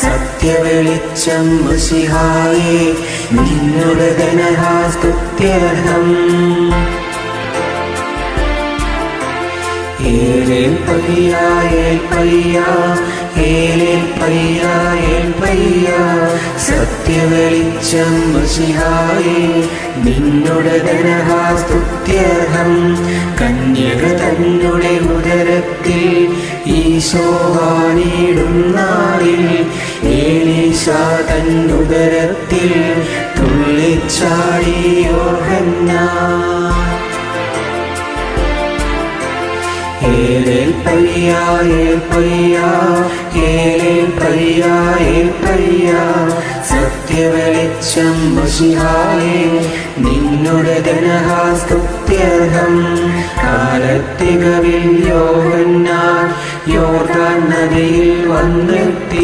സത്യവെളിച്ചം മശിഹായേ നിന്നുടെ ധനഹാസ്തുത്യർഹം. ഏലേൽ പയ്യ ഏൽ പയ്യ ഏലേൽ പയ്യ ഏൽ പയ്യ സത്യവെളിച്ചം മശിഹായേ നിന്നുടെ ധനഹാസ്തുത്യർഹം. കന്യക തന്നുടെ ഉദരത്തിൽ ഈശോവാണിടും നാളിൽ ഏലീശാ തന്നുദരത്തിൽ തുള്ളിച്ചാടി യോഹന്നാൻ. ഏലേൽ പയ്യ ഏൽ പയ്യ ഏലേൽ പയ്യ ഏൽ പയ്യ സത്യവെളിച്ചം മശിഹായേ നിന്നുടെ ധനഹാസ്തുത്യർഹം. കാലത്തികവിൽ യോഹന്നാൻ യോർദാൻ നദിയിൽ വന്നെത്തി.